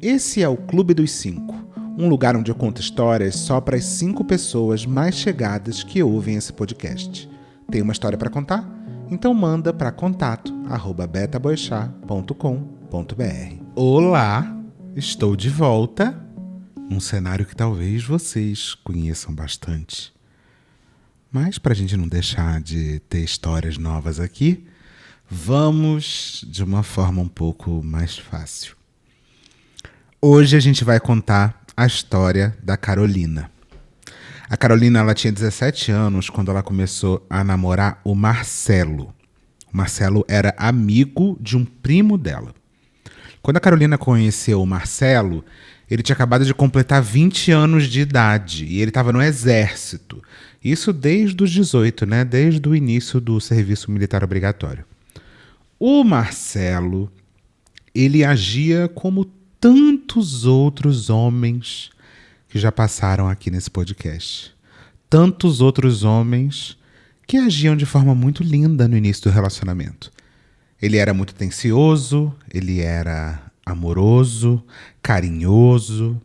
Esse é o Clube dos 5, um lugar onde eu conto histórias só para as 5 pessoas mais chegadas que ouvem esse podcast. Tem uma história para contar? Então manda para contato@betaboixá.com.br. Olá, estou de volta num cenário que talvez vocês conheçam bastante. Mas para a gente não deixar de ter histórias novas aqui, vamos de uma forma um pouco mais fácil. Hoje a gente vai contar a história da Carolina. A Carolina ela tinha 17 anos quando ela começou a namorar o Marcelo. O Marcelo era amigo de um primo dela. Quando a Carolina conheceu o Marcelo, ele tinha acabado de completar 20 anos de idade e ele estava no exército. Isso desde os 18, né? Desde o início do serviço militar obrigatório. O Marcelo, ele agia como tantos outros homens que já passaram aqui nesse podcast. Tantos outros homens que agiam de forma muito linda no início do relacionamento. Ele era muito atencioso, ele era amoroso, carinhoso.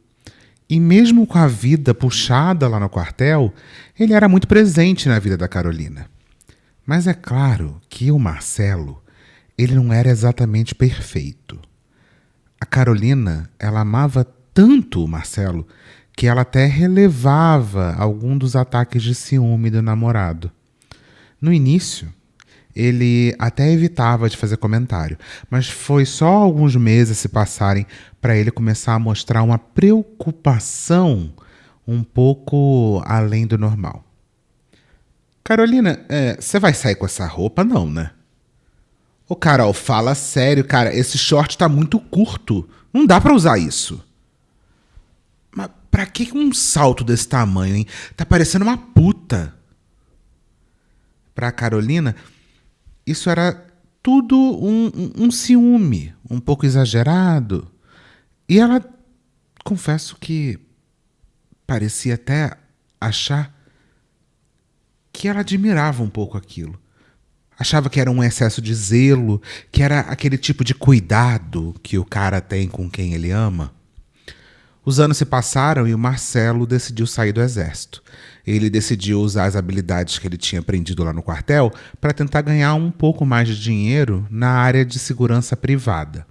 E mesmo com a vida puxada lá no quartel, ele era muito presente na vida da Carolina. Mas é claro que o Marcelo, ele não era exatamente perfeito. A Carolina, ela amava tanto o Marcelo que ela até relevava algum dos ataques de ciúme do namorado. No início, ele até evitava de fazer comentário, mas foi só alguns meses se passarem para ele começar a mostrar uma preocupação um pouco além do normal. Carolina, você vai sair com essa roupa não, né? Ô, Carol, fala sério, cara. Esse short tá muito curto. Não dá pra usar isso. Mas pra que um salto desse tamanho, hein? Tá parecendo uma puta. Pra Carolina, isso era tudo um ciúme, um pouco exagerado. E ela, confesso que parecia até achar que ela admirava um pouco aquilo. Achava que era um excesso de zelo, que era aquele tipo de cuidado que o cara tem com quem ele ama. Os anos se passaram e o Marcelo decidiu sair do exército. Ele decidiu usar as habilidades que ele tinha aprendido lá no quartel para tentar ganhar um pouco mais de dinheiro na área de segurança privada.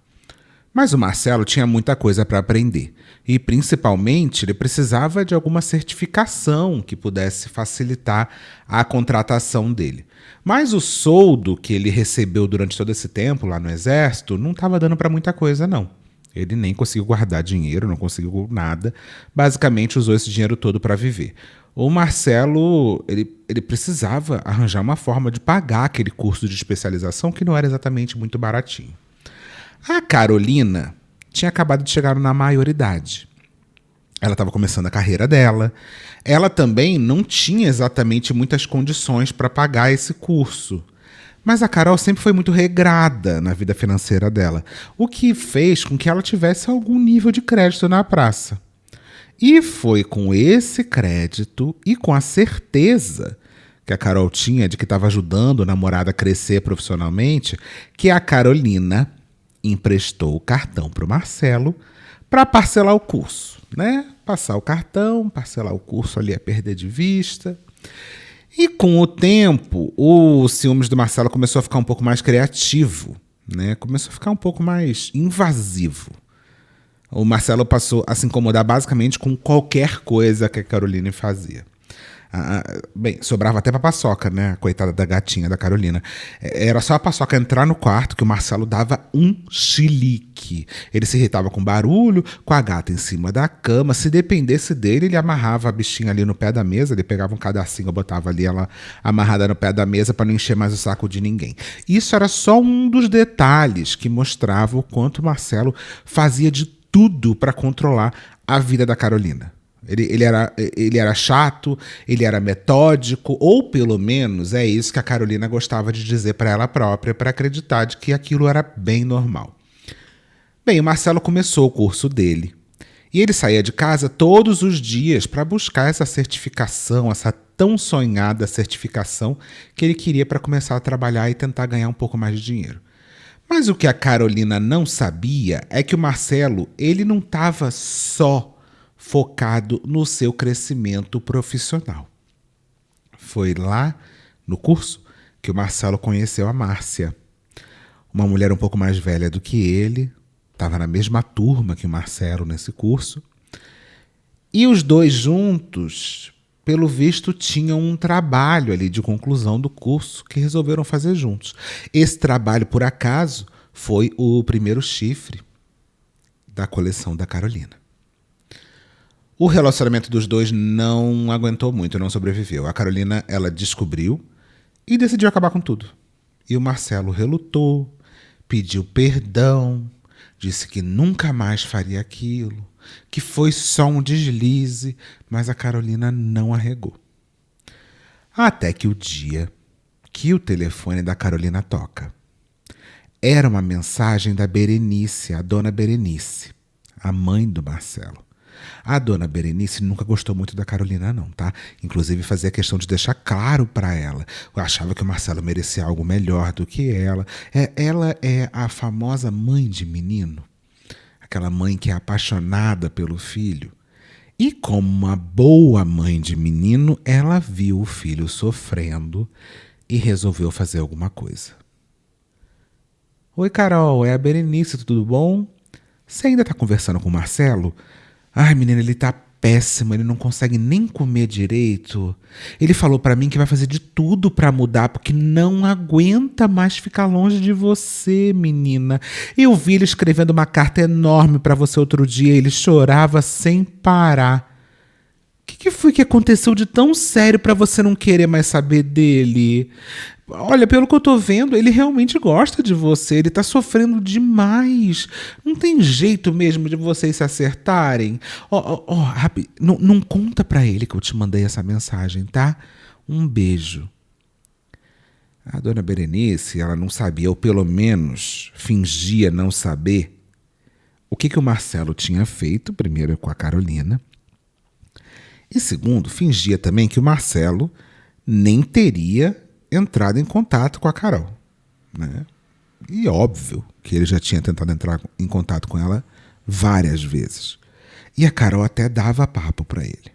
Mas o Marcelo tinha muita coisa para aprender. E, principalmente, ele precisava de alguma certificação que pudesse facilitar a contratação dele. Mas o soldo que ele recebeu durante todo esse tempo lá no Exército não estava dando para muita coisa, não. Ele nem conseguiu guardar dinheiro, não conseguiu nada. Basicamente, usou esse dinheiro todo para viver. O Marcelo, ele precisava arranjar uma forma de pagar aquele curso de especialização que não era exatamente muito baratinho. A Carolina tinha acabado de chegar na maioridade. Ela estava começando a carreira dela. Ela também não tinha exatamente muitas condições para pagar esse curso. Mas a Carol sempre foi muito regrada na vida financeira dela, o que fez com que ela tivesse algum nível de crédito na praça. E foi com esse crédito e com a certeza que a Carol tinha de que estava ajudando o namorado a crescer profissionalmente, que a Carolina emprestou o cartão para o Marcelo para parcelar o curso, né? Passar o cartão, parcelar o curso ali a perder de vista. E com o tempo, o ciúmes do Marcelo começou a ficar um pouco mais criativo, né? Começou a ficar um pouco mais invasivo. O Marcelo passou a se incomodar basicamente com qualquer coisa que a Carolina fazia. Bem, sobrava até pra paçoca, né? Coitada da gatinha da Carolina. Era só a paçoca entrar no quarto que o Marcelo dava um chilique. Ele se irritava com barulho, com a gata em cima da cama. Se dependesse dele, ele amarrava a bichinha ali no pé da mesa. Ele pegava um cadarcinho, botava ali ela amarrada no pé da mesa para não encher mais o saco de ninguém. Isso era só um dos detalhes que mostrava o quanto o Marcelo fazia de tudo para controlar a vida da Carolina. Ele era chato, ele era metódico, ou pelo menos é isso que a Carolina gostava de dizer para ela própria, para acreditar de que aquilo era bem normal. Bem, o Marcelo começou o curso dele e ele saía de casa todos os dias para buscar essa certificação, essa tão sonhada certificação que ele queria para começar a trabalhar e tentar ganhar um pouco mais de dinheiro. Mas o que a Carolina não sabia é que o Marcelo, ele não estava só focado no seu crescimento profissional. Foi lá no curso que o Marcelo conheceu a Márcia, uma mulher um pouco mais velha do que ele, estava na mesma turma que o Marcelo nesse curso. E os dois juntos, pelo visto, tinham um trabalho ali de conclusão do curso que resolveram fazer juntos. Esse trabalho, por acaso, foi o primeiro chifre da coleção da Carolina. O relacionamento dos dois não aguentou muito, não sobreviveu. A Carolina, ela descobriu e decidiu acabar com tudo. E o Marcelo relutou, pediu perdão, disse que nunca mais faria aquilo, que foi só um deslize, mas a Carolina não arregou. Até que o dia que o telefone da Carolina toca. Era uma mensagem da Berenice, a dona Berenice, a mãe do Marcelo. A dona Berenice nunca gostou muito da Carolina, não, tá? Inclusive fazia questão de deixar claro para ela. Eu achava que o Marcelo merecia algo melhor do que ela. Ela é a famosa mãe de menino. Aquela mãe que é apaixonada pelo filho. E como uma boa mãe de menino, ela viu o filho sofrendo e resolveu fazer alguma coisa. Oi, Carol, é a Berenice, tudo bom? Você ainda tá conversando com o Marcelo? Ai, menina, ele tá péssimo, ele não consegue nem comer direito. Ele falou pra mim que vai fazer de tudo pra mudar, porque não aguenta mais ficar longe de você, menina. Eu vi ele escrevendo uma carta enorme pra você outro dia, ele chorava sem parar. O que foi que aconteceu de tão sério pra você não querer mais saber dele? Olha, pelo que eu tô vendo, ele realmente gosta de você. Ele tá sofrendo demais. Não tem jeito mesmo de vocês se acertarem. Não conta pra ele que eu te mandei essa mensagem, tá? Um beijo. A dona Berenice, ela não sabia, ou pelo menos fingia não saber, o que o Marcelo tinha feito, primeiro com a Carolina, e segundo, fingia também que o Marcelo nem teria entrado em contato com a Carol, né? E óbvio que ele já tinha tentado entrar em contato com ela várias vezes. E a Carol até dava papo para ele.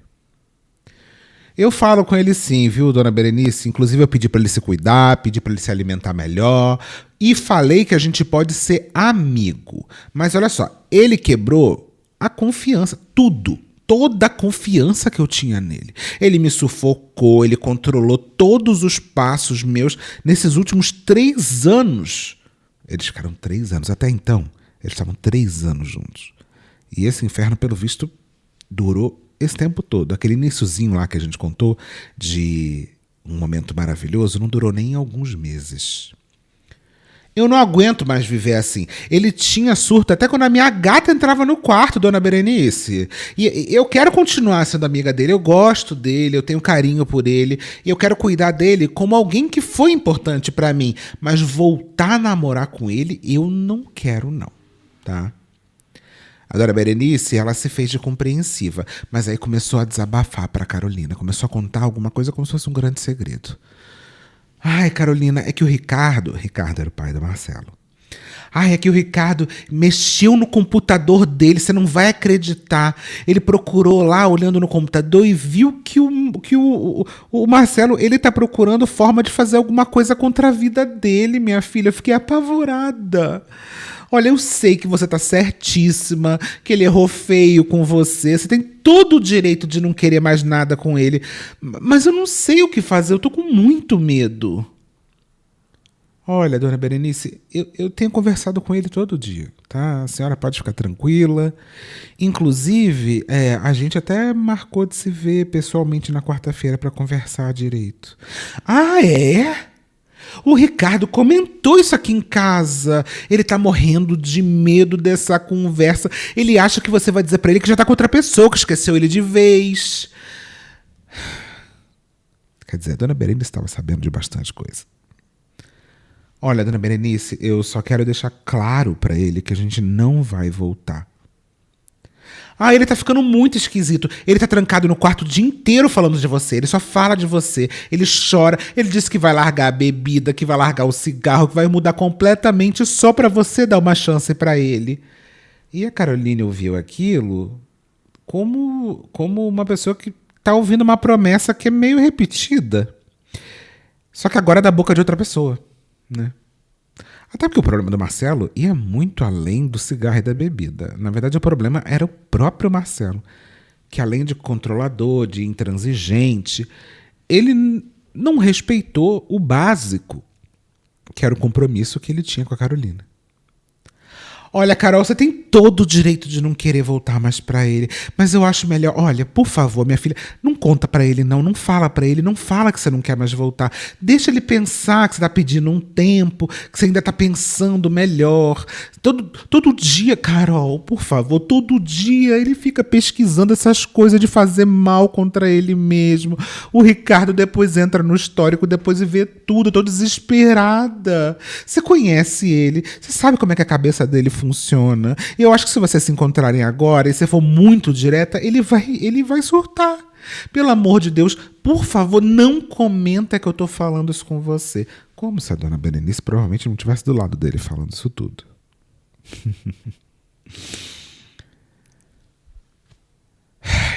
Eu falo com ele sim, viu, dona Berenice? Inclusive eu pedi para ele se cuidar, pedi para ele se alimentar melhor e falei que a gente pode ser amigo. Mas olha só, ele quebrou a confiança, tudo. Toda a confiança que eu tinha nele. Ele me sufocou, ele controlou todos os passos meus nesses últimos 3 anos. Eles ficaram 3 anos, até então, eles estavam 3 anos juntos. E esse inferno, pelo visto, durou esse tempo todo. Aquele iniciozinho lá que a gente contou de um momento maravilhoso não durou nem alguns meses. Eu não aguento mais viver assim. Ele tinha surto até quando a minha gata entrava no quarto, dona Berenice. E eu quero continuar sendo amiga dele, eu gosto dele, eu tenho carinho por ele, e eu quero cuidar dele como alguém que foi importante pra mim. Mas voltar a namorar com ele, eu não quero não, tá? A dona Berenice, ela se fez de compreensiva, mas aí começou a desabafar pra Carolina, começou a contar alguma coisa como se fosse um grande segredo. Ai, Carolina, é que o Ricardo era o pai do Marcelo. Ai, é que o Ricardo mexeu no computador dele, você não vai acreditar. Ele procurou lá, olhando no computador, e viu que o Marcelo, ele tá procurando forma de fazer alguma coisa contra a vida dele, minha filha. Eu fiquei apavorada. Olha, eu sei que você tá certíssima, que ele errou feio com você. Você tem todo o direito de não querer mais nada com ele. Mas eu não sei o que fazer, eu tô com muito medo. Olha, dona Berenice, eu tenho conversado com ele todo dia, tá? A senhora pode ficar tranquila. Inclusive, a gente até marcou de se ver pessoalmente na quarta-feira para conversar direito. Ah, é? O Ricardo comentou isso aqui em casa. Ele tá morrendo de medo dessa conversa. Ele acha que você vai dizer pra ele que já tá com outra pessoa, que esqueceu ele de vez. Quer dizer, a dona Berenice estava sabendo de bastante coisa. Olha, dona Berenice, eu só quero deixar claro pra ele que a gente não vai voltar. Ah, ele tá ficando muito esquisito. Ele tá trancado no quarto o dia inteiro falando de você. Ele só fala de você. Ele chora. Ele disse que vai largar a bebida, que vai largar o cigarro, que vai mudar completamente só pra você dar uma chance pra ele. E a Caroline ouviu aquilo como uma pessoa que tá ouvindo uma promessa que é meio repetida. Só que agora é da boca de outra pessoa, né? Até porque o problema do Marcelo ia muito além do cigarro e da bebida. Na verdade, o problema era o próprio Marcelo, que além de controlador, de intransigente, ele não respeitou o básico, que era o compromisso que ele tinha com a Carolina. Olha, Carol, você tem todo o direito de não querer voltar mais pra ele, mas eu acho melhor, olha, por favor, minha filha, não conta pra ele não fala pra ele, não fala que você não quer mais voltar. Deixa ele pensar que você tá pedindo um tempo, que você ainda tá pensando melhor. Todo dia, Carol, por favor, todo dia ele fica pesquisando essas coisas de fazer mal contra ele mesmo. O Ricardo depois entra no histórico, depois e vê tudo, eu tô desesperada. Você conhece ele, você sabe como é que a cabeça dele funciona. Eu acho que se vocês se encontrarem agora e você for muito direta, ele vai surtar. Pelo amor de Deus, por favor, não comenta que eu tô falando isso com você. Como se a dona Berenice provavelmente não estivesse do lado dele falando isso tudo.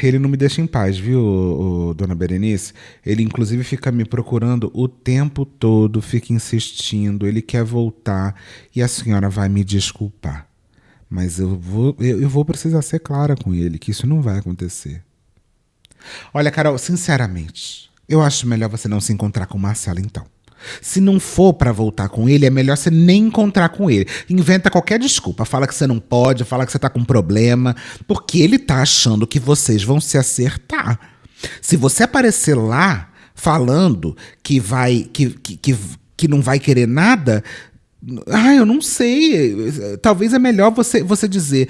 Ele não me deixa em paz, viu, dona Berenice? Ele, inclusive, fica me procurando o tempo todo, fica insistindo, ele quer voltar e a senhora vai me desculpar. Mas eu vou precisar ser clara com ele, que isso não vai acontecer. Olha, Carol, sinceramente, eu acho melhor você não se encontrar com o Marcelo, então. Se não for pra voltar com ele, é melhor você nem encontrar com ele. Inventa qualquer desculpa. Fala que você não pode, fala que você tá com problema. Porque ele tá achando que vocês vão se acertar. Se você aparecer lá falando que não vai querer nada, eu não sei. Talvez é melhor você dizer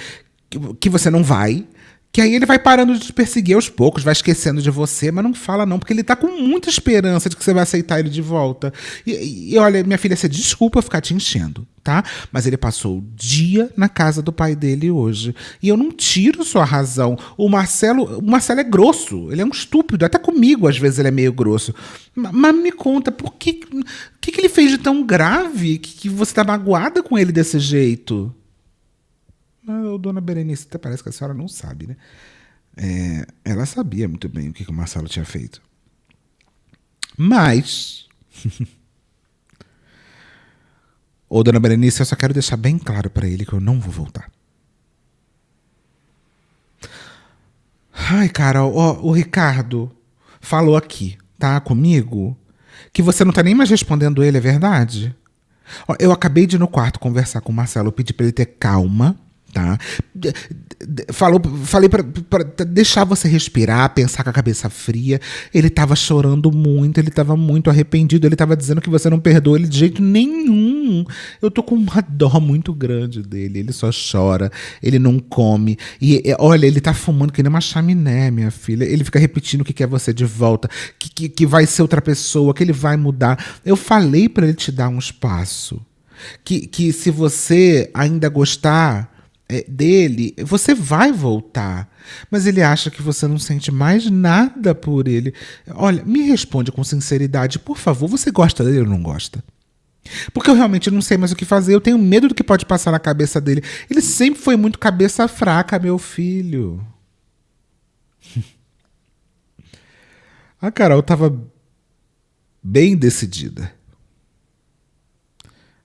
que você não vai. Que aí ele vai parando de te perseguir aos poucos, vai esquecendo de você, mas não fala não, porque ele tá com muita esperança de que você vai aceitar ele de volta. E olha, minha filha, você desculpa ficar te enchendo, tá? Mas ele passou o dia na casa do pai dele hoje. E eu não tiro sua razão. O Marcelo é grosso, ele é um estúpido, até comigo às vezes ele é meio grosso. Mas me conta, o que ele fez de tão grave que você tá magoada com ele desse jeito? Dona Berenice, até parece que a senhora não sabe, né? Ela sabia muito bem o que o Marcelo tinha feito. Mas... Dona Berenice, eu só quero deixar bem claro pra ele que eu não vou voltar. Ai, Carol, o Ricardo falou aqui, tá? Comigo, que você não tá nem mais respondendo ele, é verdade? Eu acabei de ir no quarto conversar com o Marcelo, eu pedi pra ele ter calma, tá? Falei pra deixar você respirar, pensar com a cabeça fria. Ele tava chorando muito, ele tava muito arrependido, ele tava dizendo que você não perdoa ele de jeito nenhum. Eu tô com uma dó muito grande dele, ele só chora, ele não come. E olha, ele tá fumando que nem uma chaminé, minha filha. Ele fica repetindo que quer você de volta, que vai ser outra pessoa, que ele vai mudar. Eu falei pra ele te dar um espaço. Que se você ainda gostar dele, você vai voltar. Mas ele acha que você não sente mais nada por ele. Olha, me responde com sinceridade, por favor, você gosta dele ou não gosta? Porque eu realmente não sei mais o que fazer, eu tenho medo do que pode passar na cabeça dele. Ele sempre foi muito cabeça fraca, meu filho. A Carol estava bem decidida.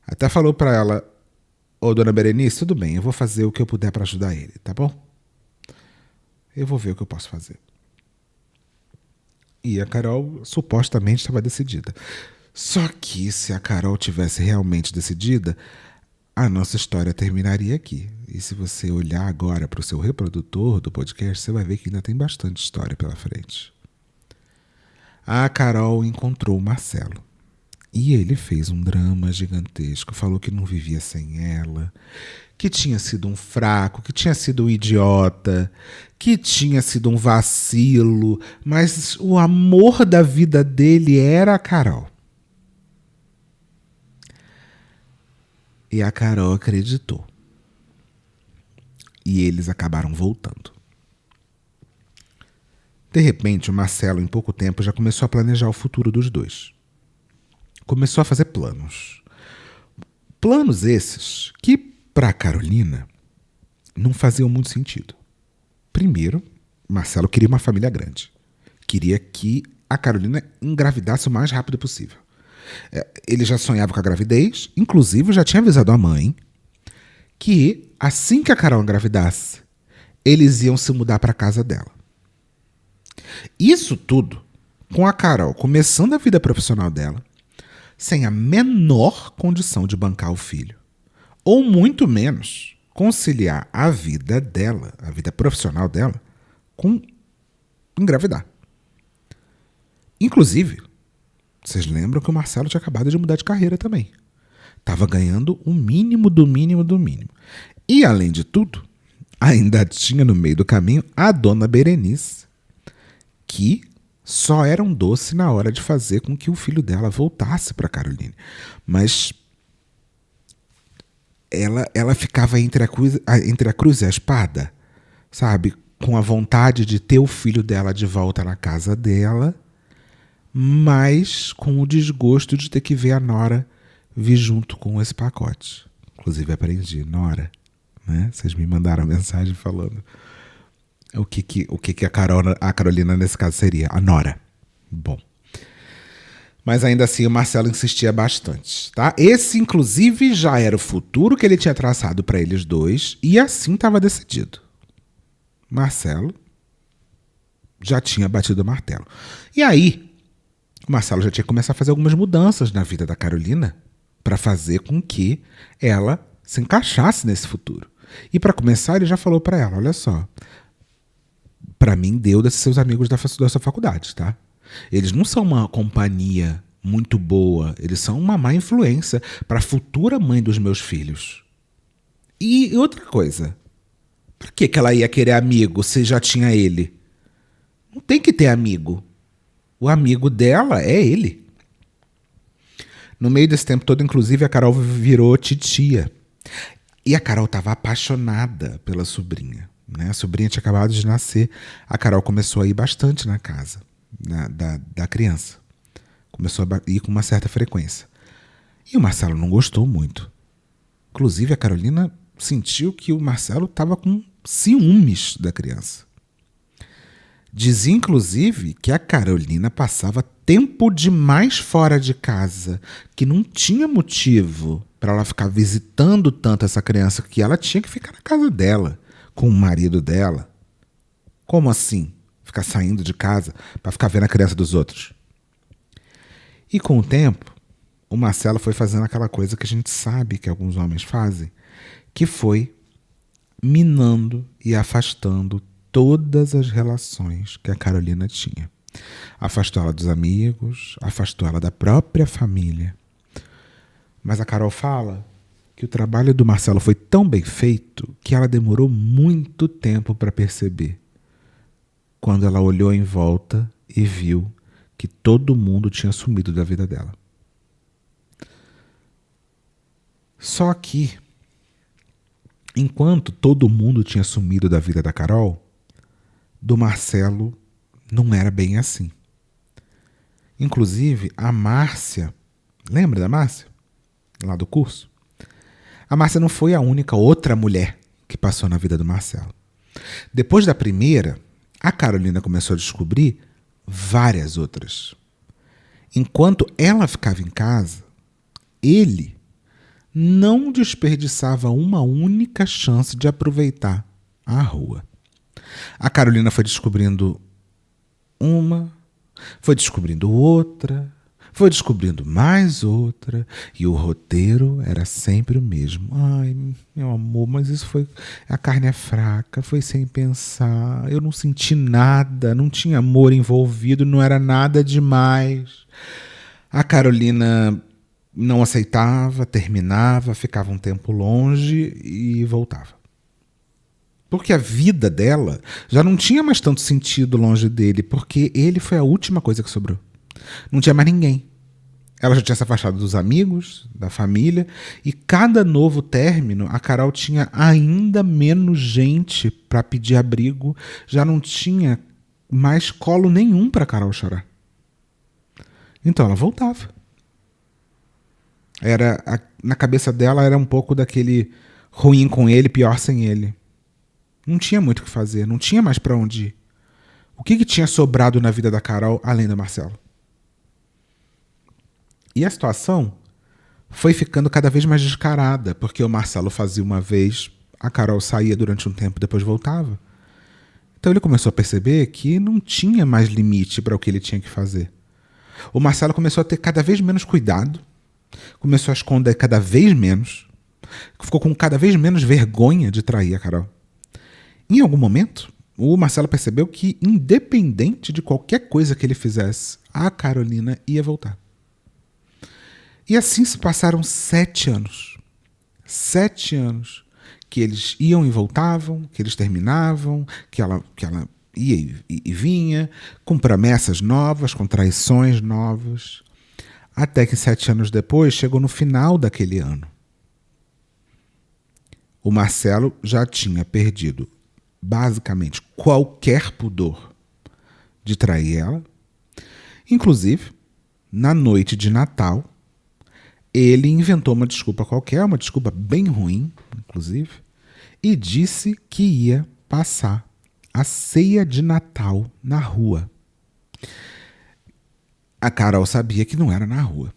Até falou para ela: dona Berenice, tudo bem, eu vou fazer o que eu puder para ajudar ele, tá bom? Eu vou ver o que eu posso fazer. E a Carol supostamente estava decidida. Só que se a Carol tivesse realmente decidida, a nossa história terminaria aqui. E se você olhar agora para o seu reprodutor do podcast, você vai ver que ainda tem bastante história pela frente. A Carol encontrou o Marcelo. E ele fez um drama gigantesco, falou que não vivia sem ela, que tinha sido um fraco, que tinha sido um idiota, que tinha sido um vacilo, mas o amor da vida dele era a Carol. E a Carol acreditou. E eles acabaram voltando. De repente, o Marcelo, em pouco tempo, já começou a planejar o futuro dos dois. Começou a fazer planos. Planos esses que, para a Carolina, não faziam muito sentido. Primeiro, Marcelo queria uma família grande. Queria que a Carolina engravidasse o mais rápido possível. Ele já sonhava com a gravidez, inclusive já tinha avisado a mãe que assim que a Carol engravidasse, eles iam se mudar para a casa dela. Isso tudo com a Carol começando a vida profissional dela, sem a menor condição de bancar o filho, ou muito menos conciliar a vida dela, a vida profissional dela, com engravidar. Inclusive, vocês lembram que o Marcelo tinha acabado de mudar de carreira também. Estava ganhando o mínimo do mínimo do mínimo. E, além de tudo, ainda tinha no meio do caminho a dona Berenice, que só era um doce na hora de fazer com que o filho dela voltasse para Caroline. Mas ela ficava entre a cruz e a espada, sabe? Com a vontade de ter o filho dela de volta na casa dela, mas com o desgosto de ter que ver a Nora vir junto com esse pacote. Inclusive aprendi, Nora, né? Vocês me mandaram mensagem falando o que a Carolina nesse caso seria, a Nora. Bom. Mas ainda assim o Marcelo insistia bastante, tá? Esse, inclusive, já era o futuro que ele tinha traçado para eles dois e assim estava decidido. Marcelo já tinha batido o martelo. E aí, o Marcelo já tinha que começar a fazer algumas mudanças na vida da Carolina para fazer com que ela se encaixasse nesse futuro. E para começar, ele já falou para ela, olha só, para mim deu desses seus amigos da sua faculdade, tá? Eles não são uma companhia muito boa, eles são uma má influência para a futura mãe dos meus filhos. E outra coisa, por que ela ia querer amigo se já tinha ele? Não tem que ter amigo. O amigo dela é ele. No meio desse tempo todo, inclusive, a Carol virou titia. E a Carol estava apaixonada pela sobrinha, né? A sobrinha tinha acabado de nascer. A Carol começou a ir bastante na casa da criança. Começou a ir com uma certa frequência. E o Marcelo não gostou muito. Inclusive, a Carolina sentiu que o Marcelo estava com ciúmes da criança. Dizia, inclusive, que a Carolina passava tempo demais fora de casa, que não tinha motivo para ela ficar visitando tanto essa criança, que ela tinha que ficar na casa dela, com o marido dela. Como assim? Ficar saindo de casa para ficar vendo a criança dos outros? E com o tempo, o Marcelo foi fazendo aquela coisa que a gente sabe que alguns homens fazem, que foi minando e afastando todas as relações que a Carolina tinha. Afastou ela dos amigos, afastou ela da própria família. Mas a Carol fala que o trabalho do Marcelo foi tão bem feito que ela demorou muito tempo para perceber. Quando ela olhou em volta e viu que todo mundo tinha sumido da vida dela. Só que, enquanto todo mundo tinha sumido da vida da Carol, do Marcelo não era bem assim. Inclusive, a Márcia, lembra da Márcia? Lá do curso? A Márcia não foi a única outra mulher que passou na vida do Marcelo. Depois da primeira, a Carolina começou a descobrir várias outras. Enquanto ela ficava em casa, ele não desperdiçava uma única chance de aproveitar a rua. A Carolina foi descobrindo uma, foi descobrindo outra, foi descobrindo mais outra, e o roteiro era sempre o mesmo. Ai, meu amor, mas isso foi... A carne é fraca, foi sem pensar, eu não senti nada, não tinha amor envolvido, não era nada demais. A Carolina não aceitava, terminava, ficava um tempo longe e voltava. Porque a vida dela já não tinha mais tanto sentido longe dele, porque ele foi a última coisa que sobrou. Não tinha mais ninguém. Ela já tinha se afastado dos amigos, da família, e cada novo término, a Carol tinha ainda menos gente para pedir abrigo, já não tinha mais colo nenhum para Carol chorar. Então ela voltava. Na cabeça dela era um pouco daquele ruim com ele, pior sem ele. Não tinha muito o que fazer, não tinha mais para onde ir. O que tinha sobrado na vida da Carol além do Marcelo? E a situação foi ficando cada vez mais descarada, porque o Marcelo fazia uma vez, a Carol saía durante um tempo, depois voltava. Então ele começou a perceber que não tinha mais limite para o que ele tinha que fazer. O Marcelo começou a ter cada vez menos cuidado, começou a esconder cada vez menos, ficou com cada vez menos vergonha de trair a Carol. Em algum momento, o Marcelo percebeu que, independente de qualquer coisa que ele fizesse, a Carolina ia voltar. E assim se passaram 7 anos. 7 anos que eles iam e voltavam, que eles terminavam, que ela ia e vinha, com promessas novas, com traições novas. Até que 7 anos depois, chegou no final daquele ano. O Marcelo já tinha perdido basicamente qualquer pudor de trair ela. Inclusive, na noite de Natal, ele inventou uma desculpa qualquer, uma desculpa bem ruim, inclusive, e disse que ia passar a ceia de Natal na rua. A Carol sabia que não era na rua.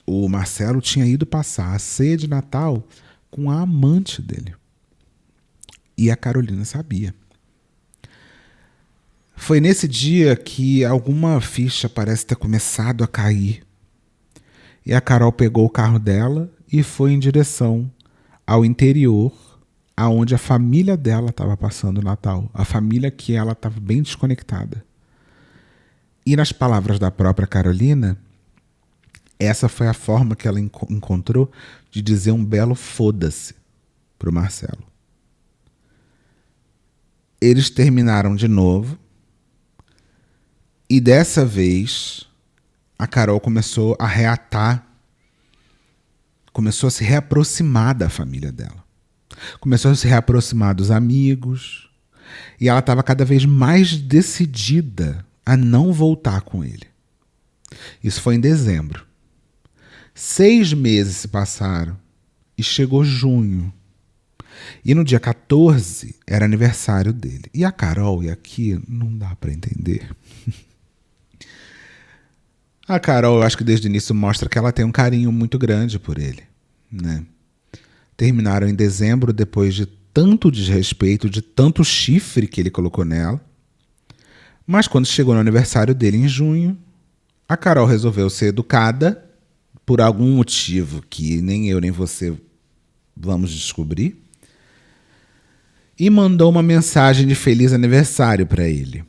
O Marcelo tinha ido passar a ceia de Natal com a amante dele. E a Carolina sabia. Foi nesse dia que alguma ficha parece ter começado a cair. E a Carol pegou o carro dela e foi em direção ao interior, aonde a família dela estava passando o Natal. A família que ela estava bem desconectada. E nas palavras da própria Carolina, essa foi a forma que ela encontrou de dizer um belo foda-se para o Marcelo. Eles terminaram de novo. E dessa vez, a Carol começou a reatar, começou a se reaproximar da família dela. Começou a se reaproximar dos amigos. E ela estava cada vez mais decidida a não voltar com ele. Isso foi em dezembro. 6 meses se passaram e chegou junho. E no dia 14 era aniversário dele. E a Carol, e aqui não dá para entender. A Carol, eu acho que desde o início mostra que ela tem um carinho muito grande por ele, né? Terminaram em dezembro, depois de tanto desrespeito, de tanto chifre que ele colocou nela. Mas quando chegou no aniversário dele em junho, a Carol resolveu ser educada por algum motivo que nem eu nem você vamos descobrir. E mandou uma mensagem de feliz aniversário para ele.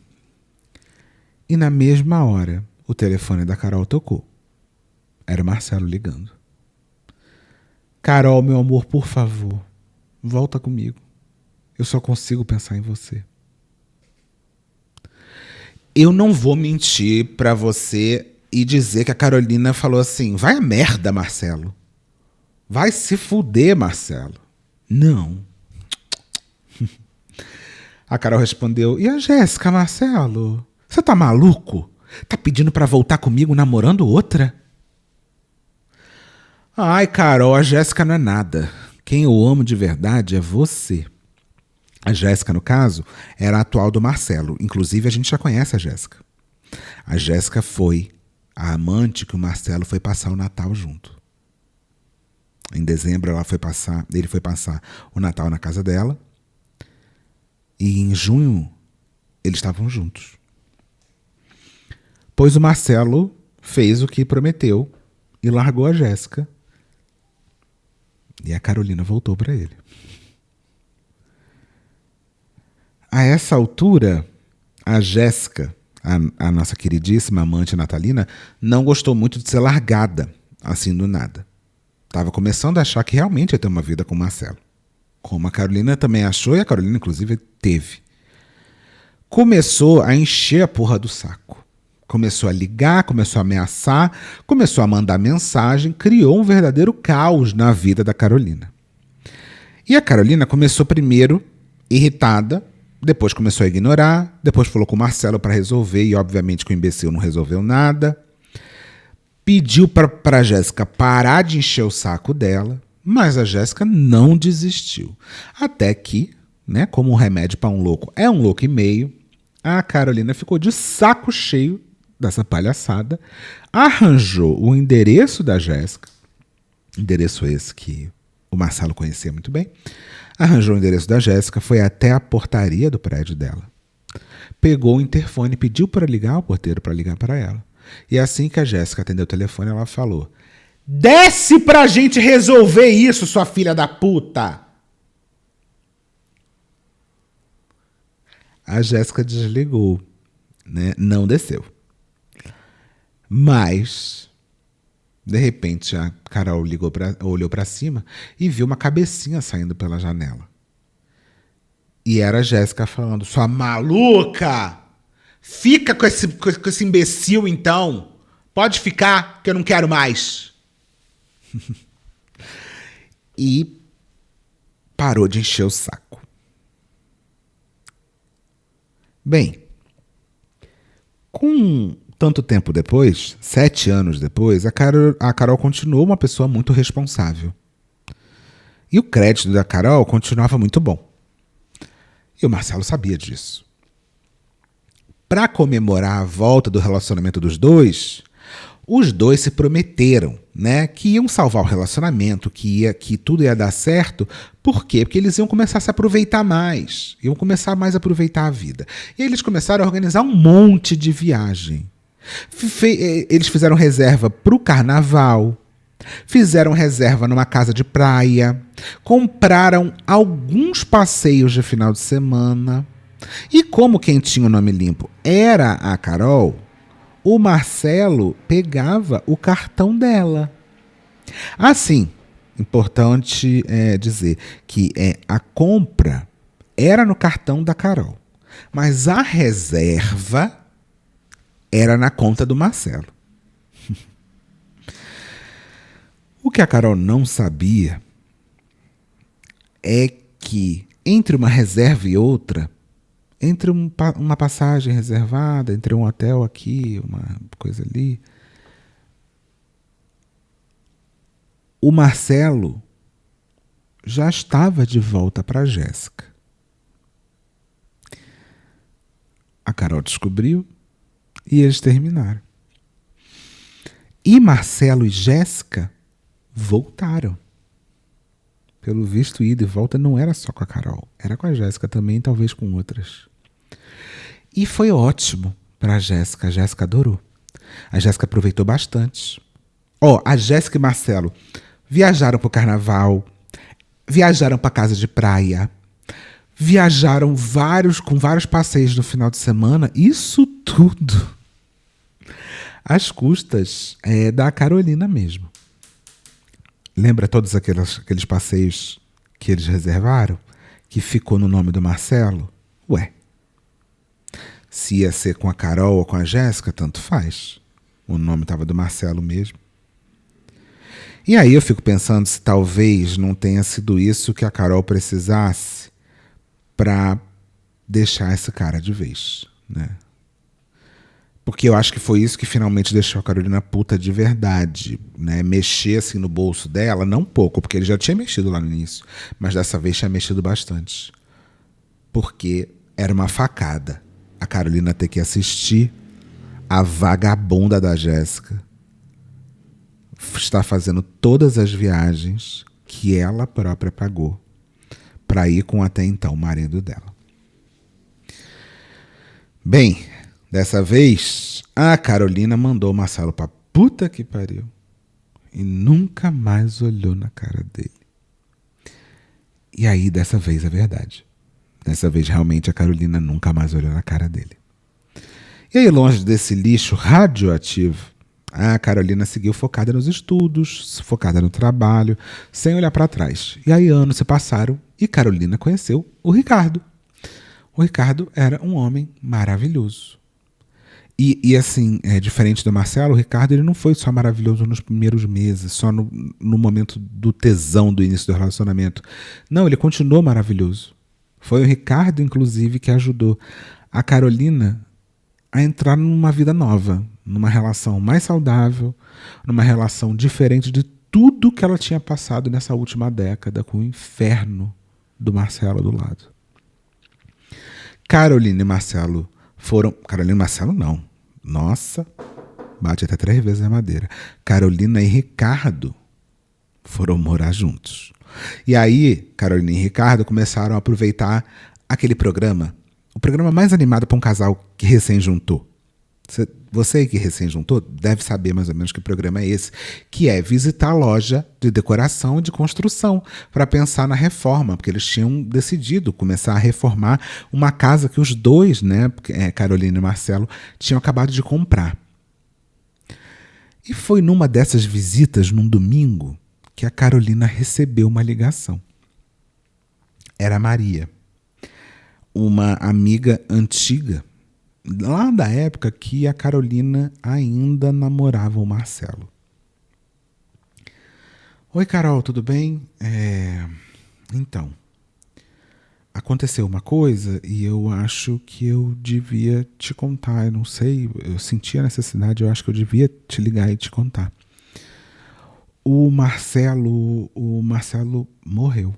E na mesma hora, o telefone da Carol tocou. Era o Marcelo ligando. Carol, meu amor, por favor, volta comigo. Eu só consigo pensar em você. Eu não vou mentir pra você e dizer que a Carolina falou assim, vai a merda, Marcelo. Vai se fuder, Marcelo. Não. A Carol respondeu, e a Jéssica, Marcelo? Você tá maluco? Tá pedindo pra voltar comigo namorando outra? Ai, Carol, a Jéssica não é nada. Quem eu amo de verdade é você. A Jéssica, no caso, era a atual do Marcelo. Inclusive, a gente já conhece a Jéssica. A Jéssica foi a amante que o Marcelo foi passar o Natal junto. Em dezembro, ele foi passar o Natal na casa dela. E em junho, eles estavam juntos. Pois o Marcelo fez o que prometeu e largou a Jéssica. E a Carolina voltou para ele. A essa altura, a Jéssica, a nossa queridíssima amante natalina, não gostou muito de ser largada, assim do nada. Estava começando a achar que realmente ia ter uma vida com o Marcelo. Como a Carolina também achou, e a Carolina, inclusive, teve. Começou a encher a porra do saco. Começou a ligar, começou a ameaçar, começou a mandar mensagem, criou um verdadeiro caos na vida da Carolina. E a Carolina começou primeiro irritada, Depois começou a ignorar, depois falou com o Marcelo para resolver e obviamente que o imbecil não resolveu nada. Pediu para a Jéssica parar de encher o saco dela, mas a Jéssica não desistiu. Até que, né, como um remédio para um louco é um louco e meio, a Carolina ficou de saco cheio dessa palhaçada, arranjou o endereço da Jéssica, endereço esse que o Marcelo conhecia muito bem, arranjou o endereço da Jéssica, foi até a portaria do prédio dela, pegou o interfone e pediu para ligar o porteiro para ligar para ela. E assim que a Jéssica atendeu o telefone, ela falou: "Desce pra gente resolver isso, sua filha da puta!" A Jéssica desligou, né? Não desceu. Mas, de repente, a Carol olhou pra cima e viu uma cabecinha saindo pela janela. E era a Jéssica falando: "Sua maluca! Fica com esse imbecil, então. Pode ficar, que eu não quero mais." E parou de encher o saco. Bem, com tanto tempo depois, 7 anos depois, a Carol continuou uma pessoa muito responsável. E o crédito da Carol continuava muito bom. E o Marcelo sabia disso. Para comemorar a volta do relacionamento dos dois, os dois se prometeram, né, que iam salvar o relacionamento, que tudo ia dar certo. Por quê? Porque eles iam começar a se aproveitar mais, iam começar mais a aproveitar a vida. E aí eles começaram a organizar um monte de viagem. Eles fizeram reserva para o carnaval, fizeram reserva numa casa de praia, compraram alguns passeios de final de semana. E como quem tinha o nome limpo era a Carol, o Marcelo pegava o cartão dela. Assim, importante dizer que a compra era no cartão da Carol, mas a reserva era na conta do Marcelo. O que a Carol não sabia é que entre uma reserva e outra, entre uma passagem reservada, entre um hotel aqui, uma coisa ali, o Marcelo já estava de volta para a Jéssica. A Carol descobriu e eles terminaram. E Marcelo e Jéssica voltaram. Pelo visto, ida e volta não era só com a Carol, era com a Jéssica também, talvez com outras. E foi ótimo para a Jéssica adorou. A Jéssica aproveitou bastante. A Jéssica e Marcelo viajaram para o carnaval, viajaram para casa de praia, viajaram com vários passeios no final de semana, isso tudo às custas da Carolina mesmo. Lembra todos aqueles passeios que eles reservaram? Que ficou no nome do Marcelo? Ué, se ia ser com a Carol ou com a Jéssica, tanto faz. O nome estava do Marcelo mesmo. E aí eu fico pensando se talvez não tenha sido isso que a Carol precisasse para deixar esse cara de vez, né? Porque eu acho que foi isso que finalmente deixou a Carolina puta de verdade, né? Mexer assim no bolso dela, não pouco, porque ele já tinha mexido lá no início, mas dessa vez tinha mexido bastante. Porque era uma facada a Carolina ter que assistir a vagabunda da Jéssica está fazendo todas as viagens que ela própria pagou para ir com até então o marido dela. Bem, dessa vez, a Carolina mandou o Marcelo pra puta que pariu e nunca mais olhou na cara dele. E aí, dessa vez, é verdade. Dessa vez, realmente, a Carolina nunca mais olhou na cara dele. E aí, longe desse lixo radioativo, a Carolina seguiu focada nos estudos, focada no trabalho, sem olhar para trás. E aí, anos se passaram e Carolina conheceu o Ricardo. O Ricardo era um homem maravilhoso. E assim, diferente do Marcelo, o Ricardo ele não foi só maravilhoso nos primeiros meses, só no momento do tesão do início do relacionamento. Não, ele continuou maravilhoso. Foi o Ricardo, inclusive, que ajudou a Carolina a entrar numa vida nova, numa relação mais saudável, numa relação diferente de tudo que ela tinha passado nessa última década com o inferno do Marcelo do lado. Carolina e Marcelo foram... Carolina e Marcelo não. Nossa, bate até 3 vezes na madeira. Carolina e Ricardo foram morar juntos. E aí, Carolina e Ricardo começaram a aproveitar aquele programa, o programa mais animado para um casal que recém juntou. Você que recém juntou deve saber mais ou menos que programa é esse, que é visitar a loja de decoração e de construção para pensar na reforma, porque eles tinham decidido começar a reformar uma casa que os dois, né, Carolina e Marcelo, tinham acabado de comprar. E foi numa dessas visitas, num domingo, que a Carolina recebeu uma ligação. Era a Maria, uma amiga antiga, lá da época que a Carolina ainda namorava o Marcelo. Oi, Carol, tudo bem? Então, aconteceu uma coisa e eu acho que eu devia te contar. Eu não sei, eu senti a necessidade, eu acho que eu devia te ligar e te contar. O Marcelo morreu.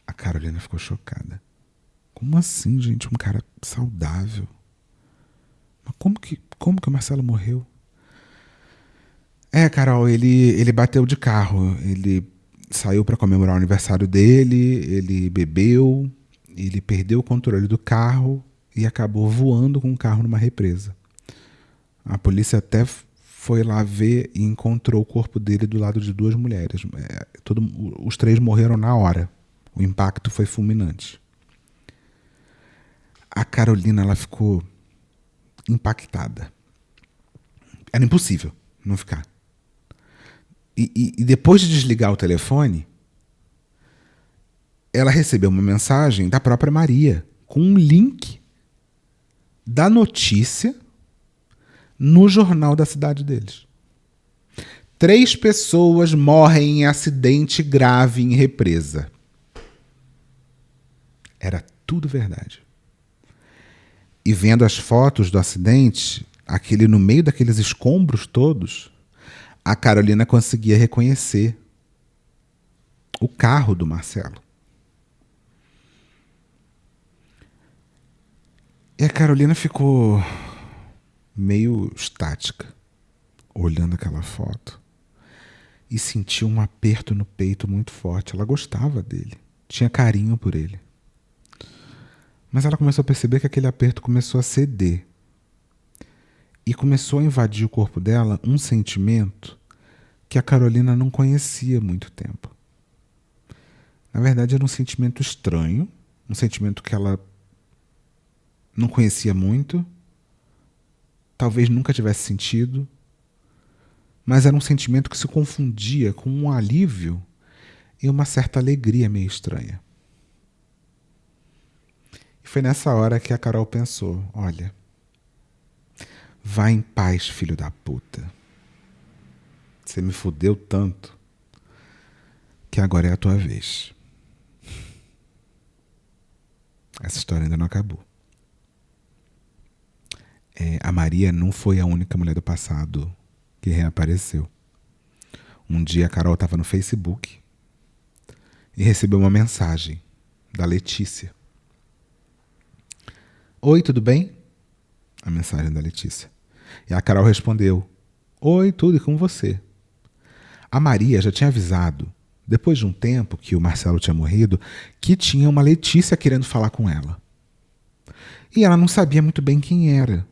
A Carolina ficou chocada. Como assim, gente? Um cara saudável. Mas como que o Marcelo morreu? Carol, ele bateu de carro. Ele saiu para comemorar o aniversário dele, ele bebeu, ele perdeu o controle do carro e acabou voando com o carro numa represa. A polícia até foi lá ver e encontrou o corpo dele do lado de 2 mulheres. Os 3 morreram na hora. O impacto foi fulminante. A Carolina, ela ficou impactada. Era impossível não ficar. E depois de desligar o telefone, ela recebeu uma mensagem da própria Maria, com um link da notícia no jornal da cidade deles. 3 pessoas morrem em acidente grave em represa. Era tudo verdade. E vendo as fotos do acidente, no meio daqueles escombros todos, a Carolina conseguia reconhecer o carro do Marcelo. E a Carolina ficou meio estática, olhando aquela foto, e sentiu um aperto no peito muito forte. Ela gostava dele, tinha carinho por ele. Mas ela começou a perceber que aquele aperto começou a ceder. E começou a invadir o corpo dela um sentimento que a Carolina não conhecia há muito tempo. Na verdade, era um sentimento estranho, um sentimento que ela não conhecia muito, talvez nunca tivesse sentido, mas era um sentimento que se confundia com um alívio e uma certa alegria meio estranha. E foi nessa hora que a Carol pensou, olha, vai em paz, filho da puta. Você me fudeu tanto que agora é a tua vez. Essa história ainda não acabou. A Maria não foi a única mulher do passado que reapareceu. Um dia a Carol estava no Facebook e recebeu uma mensagem da Letícia. Oi, tudo bem? A mensagem da Letícia. E a Carol respondeu, oi, tudo e com você? A Maria já tinha avisado, depois de um tempo que o Marcelo tinha morrido, que tinha uma Letícia querendo falar com ela. E ela não sabia muito bem quem era.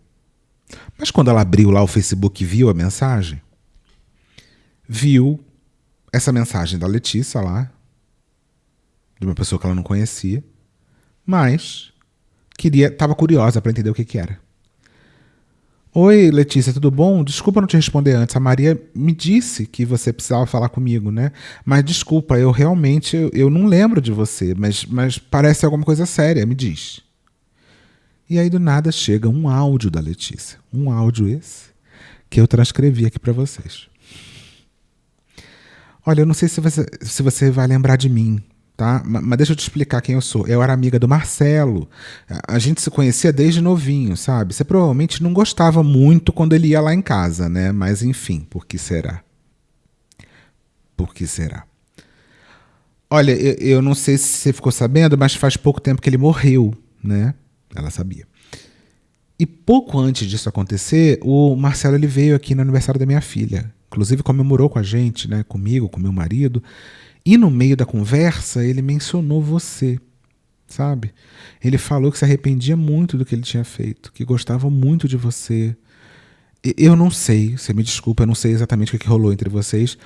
Mas quando ela abriu lá o Facebook e viu a mensagem, viu essa mensagem da Letícia lá, de uma pessoa que ela não conhecia, mas estava curiosa para entender o que era. Oi, Letícia, tudo bom? Desculpa não te responder antes. A Maria me disse que você precisava falar comigo, né? Mas desculpa, eu realmente eu não lembro de você, mas parece alguma coisa séria, me diz. E aí do nada chega um áudio da Letícia. Um áudio esse que eu transcrevi aqui para vocês. Olha, eu não sei se você vai lembrar de mim, tá? Mas deixa eu te explicar quem eu sou. Eu era amiga do Marcelo. A gente se conhecia desde novinho, sabe? Você provavelmente não gostava muito quando ele ia lá em casa, né? Mas enfim, por que será? Por que será? Olha, eu não sei se você ficou sabendo, mas faz pouco tempo que ele morreu, né? Ela sabia. E pouco antes disso acontecer, o Marcelo ele veio aqui no aniversário da minha filha. Inclusive comemorou com a gente, né? Comigo, com meu marido. E no meio da conversa, ele mencionou você, sabe? Ele falou que se arrependia muito do que ele tinha feito, que gostava muito de você. Eu não sei, você me desculpa, eu não sei exatamente o que rolou entre vocês,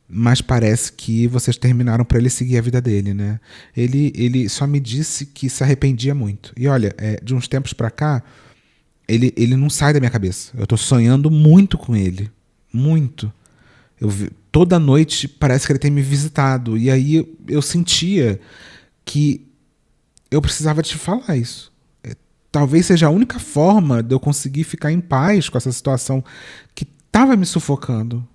mas parece que vocês terminaram para ele seguir a vida dele, né? Ele só me disse que se arrependia muito. E olha, de uns tempos para cá, ele não sai da minha cabeça. Eu tô sonhando muito com ele. Muito. Toda noite parece que ele tem me visitado. E aí eu sentia que eu precisava te falar isso. Talvez seja a única forma de eu conseguir ficar em paz com essa situação que estava me sufocando.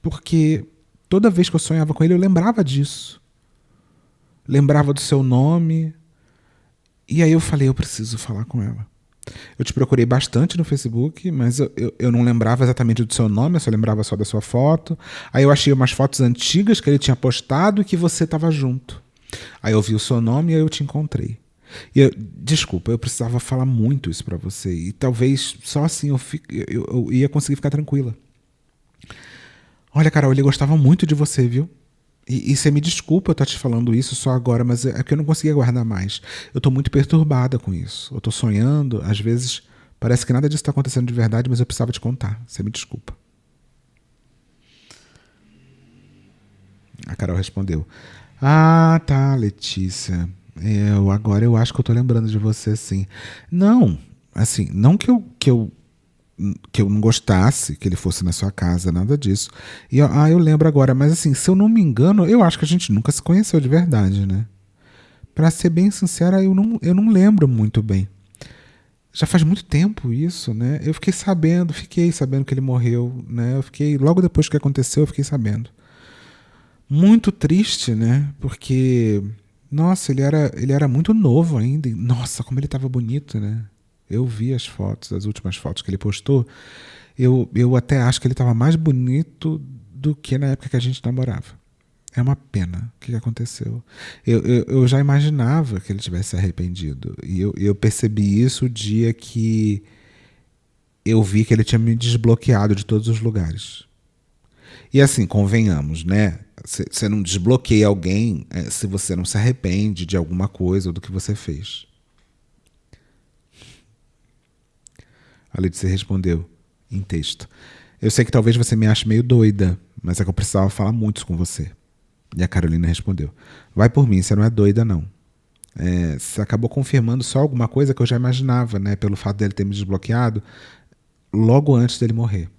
Porque toda vez que eu sonhava com ele, eu lembrava disso. Lembrava do seu nome. E aí eu falei, eu preciso falar com ela. Eu te procurei bastante no Facebook, mas eu não lembrava exatamente do seu nome, eu só lembrava só da sua foto. Aí eu achei umas fotos antigas que ele tinha postado e que você estava junto. Aí eu vi o seu nome e aí eu te encontrei. Desculpa, eu precisava falar muito isso pra você. E talvez só assim eu ia conseguir ficar tranquila. Olha, Carol, ele gostava muito de você, viu? E você me desculpa eu estar te falando isso só agora, mas é que eu não conseguia guardar mais. Eu tô muito perturbada com isso. Eu tô sonhando, às vezes parece que nada disso está acontecendo de verdade, mas eu precisava te contar. Você me desculpa. A Carol respondeu. Ah, tá, Letícia. Agora eu acho que eu tô lembrando de você, sim. Não, assim, não que eu não gostasse que ele fosse na sua casa, nada disso. Eu lembro agora, mas assim, se eu não me engano, eu acho que a gente nunca se conheceu de verdade, né? Pra ser bem sincera, eu não lembro muito bem. Já faz muito tempo isso, né? Eu fiquei sabendo que ele morreu, né? Logo depois que aconteceu, eu fiquei sabendo. Muito triste, né? Porque, nossa, ele era muito novo ainda. Nossa, como ele estava bonito, né? Eu vi as fotos, as últimas fotos que ele postou. Eu até acho que ele estava mais bonito do que na época que a gente namorava. É uma pena o que aconteceu. Eu já imaginava que ele tivesse se arrependido. E eu percebi isso o dia que eu vi que ele tinha me desbloqueado de todos os lugares. E assim, convenhamos, né? Você não desbloqueia alguém se você não se arrepende de alguma coisa ou do que você fez. A Letícia respondeu em texto. Eu sei que talvez você me ache meio doida, mas é que eu precisava falar muito com você. E a Carolina respondeu. Vai por mim, você não é doida, não. Você acabou confirmando só alguma coisa que eu já imaginava, né? Pelo fato dele ter me desbloqueado logo antes dele morrer.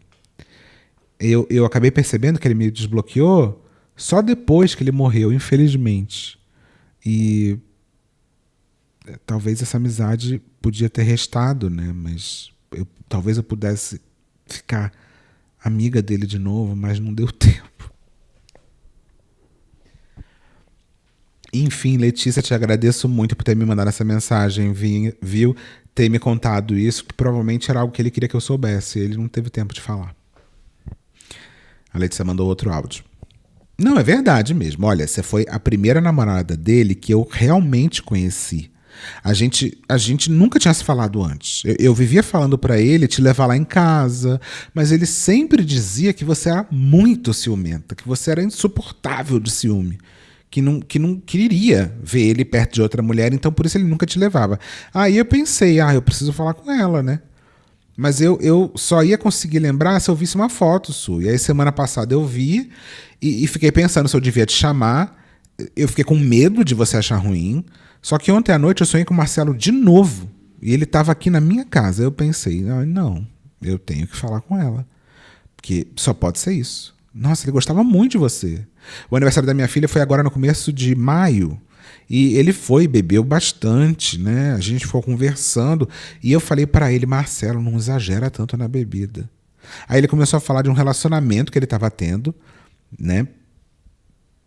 Eu acabei percebendo que ele me desbloqueou só depois que ele morreu, infelizmente. E talvez essa amizade podia ter restado, né? Mas talvez eu pudesse ficar amiga dele de novo, mas não deu tempo. Enfim, Letícia, te agradeço muito por ter me mandado essa mensagem, viu? Ter me contado isso, que provavelmente era algo que ele queria que eu soubesse. Ele não teve tempo de falar. A Letícia mandou outro áudio. Não, é verdade mesmo. Olha, você foi a primeira namorada dele que eu realmente conheci. A gente nunca tinha se falado antes. Eu vivia falando pra ele te levar lá em casa, mas ele sempre dizia que você era muito ciumenta, que você era insuportável de ciúme, que não queria ver ele perto de outra mulher, então por isso ele nunca te levava. Aí eu pensei, eu preciso falar com ela, né? Mas eu só ia conseguir lembrar se eu visse uma foto sua. E aí semana passada eu vi e fiquei pensando se eu devia te chamar. Eu fiquei com medo de você achar ruim. Só que ontem à noite eu sonhei com o Marcelo de novo. E ele estava aqui na minha casa. Eu pensei, não, eu tenho que falar com ela. Porque só pode ser isso. Nossa, ele gostava muito de você. O aniversário da minha filha foi agora no começo de maio. E ele bebeu bastante, né? A gente ficou conversando. E eu falei para ele, Marcelo, não exagera tanto na bebida. Aí ele começou a falar de um relacionamento que ele estava tendo, né?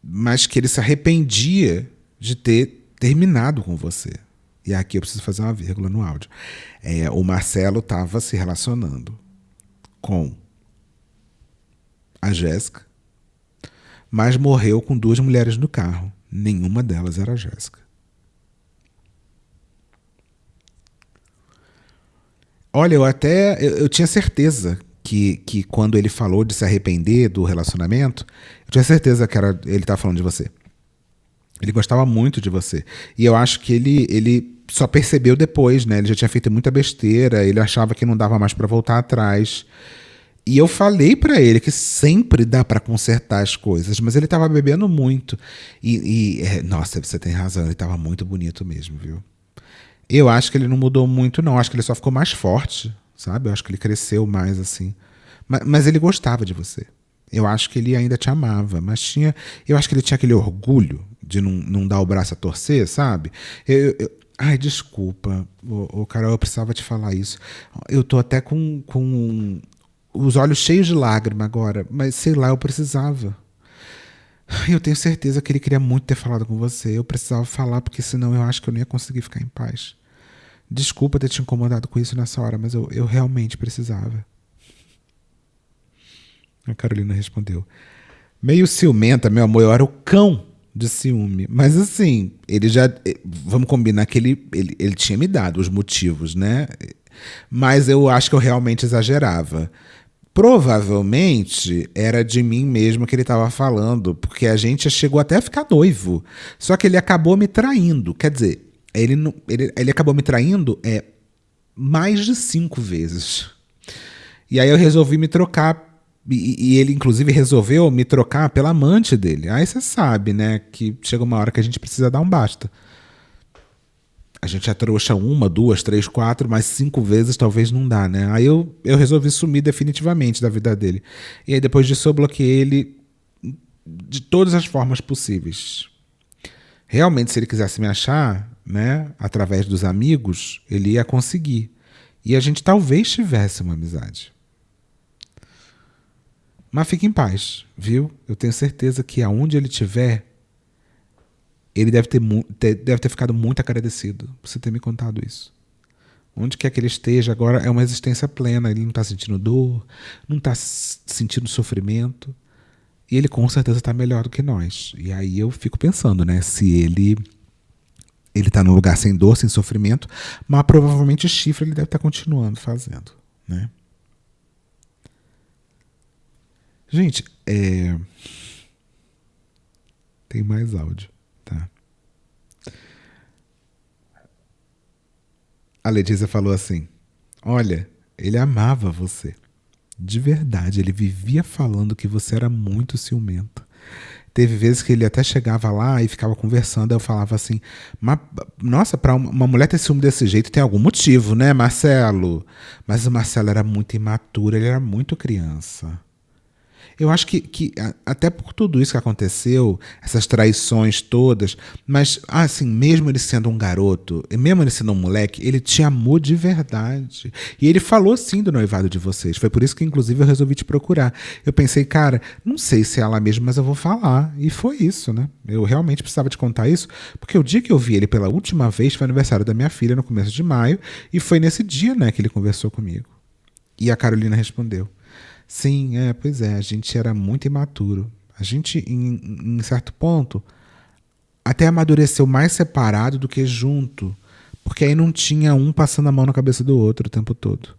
mas que ele se arrependia de ter terminado com você. E aqui eu preciso fazer uma vírgula no áudio. O Marcelo estava se relacionando com a Jéssica, mas morreu com 2 mulheres no carro. Nenhuma delas era a Jéssica. Olha, eu tinha certeza que quando ele falou de se arrepender do relacionamento, eu tinha certeza que ele estava falando de você. Ele gostava muito de você. E eu acho que ele só percebeu depois, né? Ele já tinha feito muita besteira, ele achava que não dava mais para voltar atrás. E eu falei pra ele que sempre dá pra consertar as coisas, mas ele tava bebendo muito. Nossa, você tem razão, ele tava muito bonito mesmo, viu? Eu acho que ele não mudou muito, não. Acho que ele só ficou mais forte, sabe? Eu acho que ele cresceu mais, assim. Mas ele gostava de você. Eu acho que ele ainda te amava, mas eu acho que ele tinha aquele orgulho de não dar o braço a torcer, sabe? Ai, desculpa, Carol, eu precisava te falar isso. Eu tô até com os olhos cheios de lágrima agora, mas sei lá, eu precisava. Eu tenho certeza que ele queria muito ter falado com você. Eu precisava falar, porque senão eu acho que eu não ia conseguir ficar em paz. Desculpa ter te incomodado com isso nessa hora, mas eu realmente precisava. A Carolina respondeu: meio ciumenta, meu amor, eu era o cão de ciúme. Mas assim, ele já. Vamos combinar que ele tinha me dado os motivos, né? Mas eu acho que eu realmente exagerava. Provavelmente era de mim mesmo que ele estava falando, porque a gente chegou até a ficar noivo. Só que ele acabou me traindo. Quer dizer, ele acabou me traindo mais de 5 vezes. E aí eu resolvi me trocar. E ele, inclusive, resolveu me trocar pela amante dele. Aí você sabe, né? Que chega uma hora que a gente precisa dar um basta. A gente é trouxa 1, 2, 3, 4, mas 5 vezes talvez não dá, né? Aí eu resolvi sumir definitivamente da vida dele. E aí depois disso eu bloqueei ele de todas as formas possíveis. Realmente, se ele quisesse me achar, né, através dos amigos, ele ia conseguir. E a gente talvez tivesse uma amizade. Mas fique em paz, viu? Eu tenho certeza que aonde ele estiver, ele deve ter ficado muito agradecido por você ter me contado isso. Onde quer que ele esteja agora é uma existência plena. Ele não está sentindo dor, não está sentindo sofrimento. E ele com certeza está melhor do que nós. E aí eu fico pensando, né? Se ele está num lugar sem dor, sem sofrimento, mas provavelmente o chifre ele deve estar continuando fazendo, né? Gente, tem mais áudio, tá? A Letícia falou assim: olha, ele amava você. De verdade, ele vivia falando que você era muito ciumenta. Teve vezes que ele até chegava lá e ficava conversando, aí eu falava assim: nossa, para uma mulher ter ciúme desse jeito tem algum motivo, né, Marcelo? Mas o Marcelo era muito imaturo, ele era muito criança. Eu acho que até por tudo isso que aconteceu, essas traições todas, mas assim, mesmo ele sendo um garoto, e mesmo ele sendo um moleque, ele te amou de verdade. E ele falou sim do noivado de vocês. Foi por isso que, inclusive, eu resolvi te procurar. Eu pensei, cara, não sei se é ela mesmo, mas eu vou falar. E foi isso, né? Eu realmente precisava te contar isso, porque o dia que eu vi ele pela última vez foi aniversário da minha filha, no começo de maio, e foi nesse dia, né, que ele conversou comigo. E a Carolina respondeu: sim, pois é, a gente era muito imaturo. A gente, em certo ponto, até amadureceu mais separado do que junto, porque aí não tinha um passando a mão na cabeça do outro o tempo todo.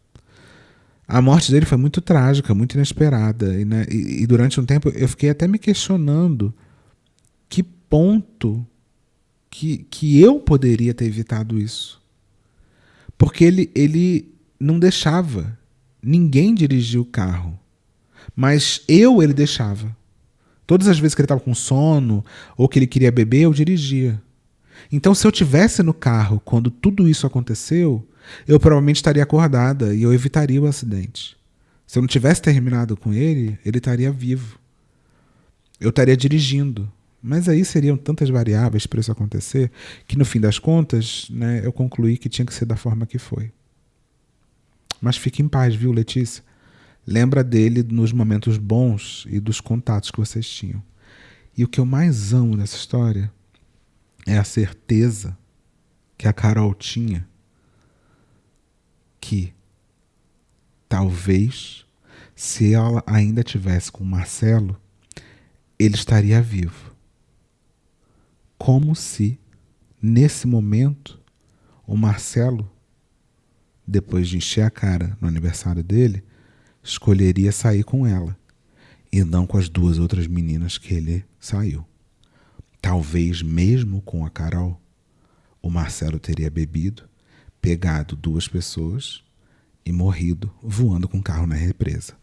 A morte dele foi muito trágica, muito inesperada, e durante um tempo eu fiquei até me questionando que ponto que eu poderia ter evitado isso. Porque ele não deixava ninguém dirigir o carro. Mas ele deixava. Todas as vezes que ele estava com sono ou que ele queria beber, eu dirigia. Então, se eu tivesse no carro quando tudo isso aconteceu, eu provavelmente estaria acordada e eu evitaria o acidente. Se eu não tivesse terminado com ele estaria vivo. Eu estaria dirigindo. Mas aí seriam tantas variáveis para isso acontecer que, no fim das contas, né, eu concluí que tinha que ser da forma que foi. Mas fique em paz, viu, Letícia? Lembra dele nos momentos bons e dos contatos que vocês tinham. E o que eu mais amo dessa história é a certeza que a Carol tinha que talvez, se ela ainda tivesse com o Marcelo, ele estaria vivo. Como se, nesse momento, o Marcelo, depois de encher a cara no aniversário dele, escolheria sair com ela e não com as 2 outras meninas que ele saiu. Talvez mesmo com a Carol, o Marcelo teria bebido, pegado 2 pessoas e morrido voando com o carro na represa.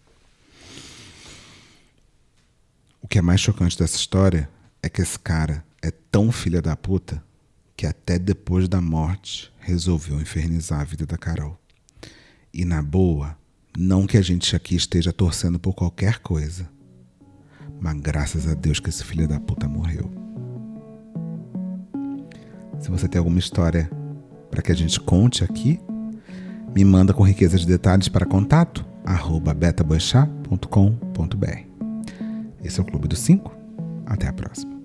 O que é mais chocante dessa história é que esse cara é tão filha da puta que até depois da morte resolveu infernizar a vida da Carol. E na boa, não que a gente aqui esteja torcendo por qualquer coisa, mas graças a Deus que esse filho da puta morreu. Se você tem alguma história para que a gente conte aqui, me manda com riqueza de detalhes para contato @betaboixá.com.br. Esse é o Clube dos 5. Até a próxima.